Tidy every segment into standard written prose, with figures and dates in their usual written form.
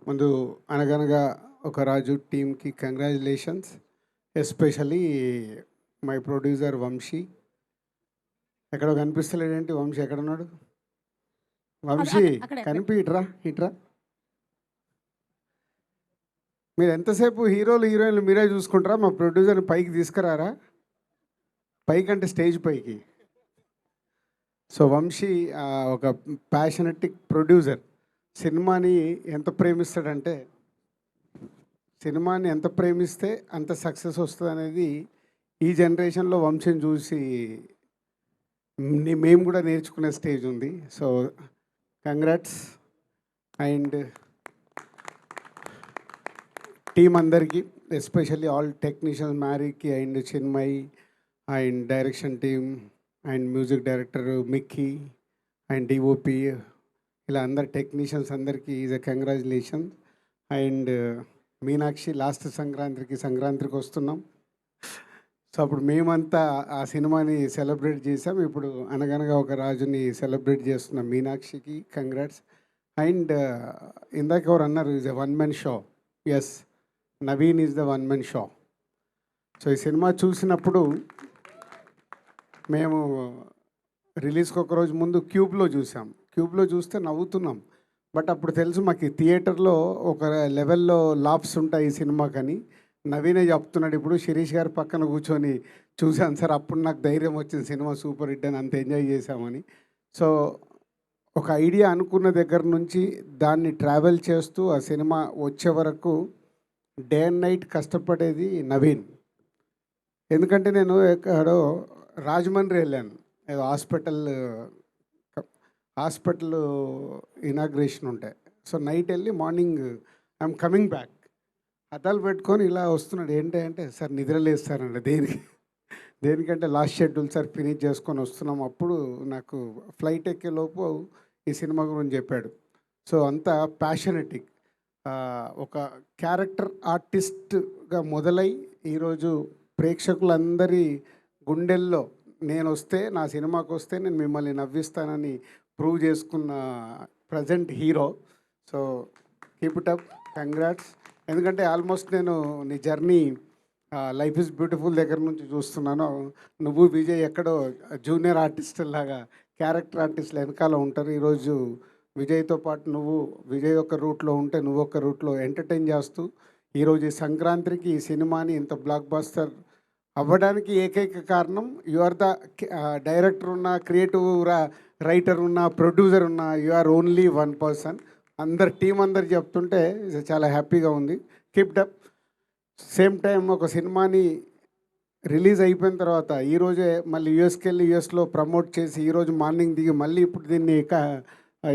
ముందు అనగనగా ఒక రాజు టీమ్కి congratulations, especially my producer Vamsi. ఎక్కడో కనిపిస్తలేడేంటి? వంశీ ఎక్కడున్నాడు? వంశీ కనిపి ఇట్రా. మీరు ఎంతసేపు హీరోలు హీరోయిన్లు మీరే చూసుకుంటారా? మా ప్రొడ్యూసర్ని పైకి తీసుకురారా? పైకి అంటే స్టేజ్ పైకి. సో వంశీ ఒక ప్యాషనెటిక్ ప్రొడ్యూసర్. సినిమాని ఎంత ప్రేమిస్తే అంత సక్సెస్ వస్తుంది అనేది ఈ జనరేషన్లో వంశీని చూసి మేము కూడా నేర్చుకునే స్టేజ్ ఉంది. So congrats. అండ్ టీం అందరికీ, ఎస్పెషల్లీ ఆల్ టెక్నీషియన్స్, మ్యారీకి and Chinmayi and direction team and music director Mickey and DOP, ఇలా అందరు టెక్నీషియన్స్ అందరికీ is a congratulations. And Meenakshi last సంక్రాంతికి వస్తున్నాం. సో అప్పుడు మేమంతా ఆ సినిమాని సెలబ్రేట్ చేసాం. ఇప్పుడు అనగనగా ఒక రాజుని సెలబ్రేట్ చేస్తున్నాం. మీనాక్షికి కంగ్రాట్స్. అండ్ ఇందాక ఎవరు అన్నారు, is a one man show. Yes, Naveen is the one man show. So ఈ సినిమా చూసినప్పుడు మేము రిలీజ్కి ఒక రోజు ముందు క్యూబ్లో చూస్తే నవ్వుతున్నాం. బట్ అప్పుడు తెలుసు మాకు థియేటర్లో ఒక లెవెల్లో లాప్స్ ఉంటాయి ఈ సినిమాకని. నవీనే చెప్తున్నాడు ఇప్పుడు, శిరీష్ గారి పక్కన కూర్చొని చూశాను సార్, అప్పుడు నాకు ధైర్యం వచ్చింది, సినిమా సూపర్ హిట్ అని, అంత ఎంజాయ్ చేశామని. సో ఒక ఐడియా అనుకున్న దగ్గర నుంచి దాన్ని ట్రావెల్ చేస్తూ ఆ సినిమా వచ్చే వరకు డే అండ్ నైట్ కష్టపడేది నవీన్. ఎందుకంటే నేను ఎక్కడో రాజమండ్రి వెళ్ళాను, ఏదో హాస్పిటల్ ఇనాగ్రేషన్ ఉంటాయి. సో నైట్ వెళ్ళి మార్నింగ్ ఐఎమ్ కమింగ్ బ్యాక్, అద్దాలు పెట్టుకొని ఇలా వస్తున్నాడు. ఏంటంటే సార్ నిద్రలేస్తారండి. దేనికంటే లాస్ట్ షెడ్యూల్ సార్ ఫినిష్ చేసుకొని వస్తున్నాం. అప్పుడు నాకు ఫ్లైట్ ఎక్కే లోపు ఈ సినిమా గురించి చెప్పాడు. సో అంత ప్యాషనెటిక్, ఒక క్యారెక్టర్ ఆర్టిస్ట్గా మొదలై ఈరోజు ప్రేక్షకులందరి గుండెల్లో నా సినిమాకి వస్తే నేను మిమ్మల్ని నవ్విస్తానని ప్రూవ్ చేసుకున్న present hero. So keep it up, congrats. ఎందుకంటే ఆల్మోస్ట్ నేను నీ జర్నీ లైఫ్ ఇస్ బ్యూటిఫుల్ దగ్గర నుంచి చూస్తున్నాను. నువ్వు విజయ్ ఎక్కడో జూనియర్ ఆర్టిస్ట్ లాగా క్యారెక్టర్ ఆర్టిస్టులు వెనకాల ఉంటారు. ఈరోజు విజయ్తో పాటు నువ్వు విజయ్ ఒక రూట్లో ఉంటే నువ్వు ఒక రూట్లో ఎంటర్టైన్ చేస్తూ ఈరోజు ఈ సంక్రాంతికి ఈ సినిమాని ఇంత బ్లాక్ బస్టర్ అవ్వడానికి ఏకైక కారణం యు ఆర్ ద డైరెక్టర్ ఉన్న, క్రియేటివ్ రైటర్ ఉన్న, ప్రొడ్యూసర్ ఉన్న, you are only one person. Team అందరు చెప్తుంటే చాలా హ్యాపీగా ఉంది. Keep up. సేమ్ టైం ఒక సినిమాని రిలీజ్ అయిపోయిన తర్వాత ఈరోజే మళ్ళీ యూఎస్కి వెళ్ళి యూఎస్లో ప్రమోట్ చేసి ఈరోజు మార్నింగ్ దిగి మళ్ళీ ఇప్పుడు దీన్ని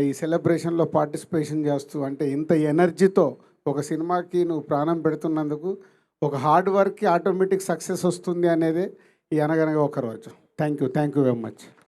ఈ సెలబ్రేషన్లో పార్టిసిపేషన్ చేస్తూ, అంటే ఇంత ఎనర్జీతో ఒక సినిమాకి నువ్వు ప్రాణం పెడుతున్నందుకు ఒక హార్డ్ వర్క్కి ఆటోమేటిక్ సక్సెస్ వస్తుంది అనేదే ఈ అనగనగా ఒక రోజు. Thank you very much.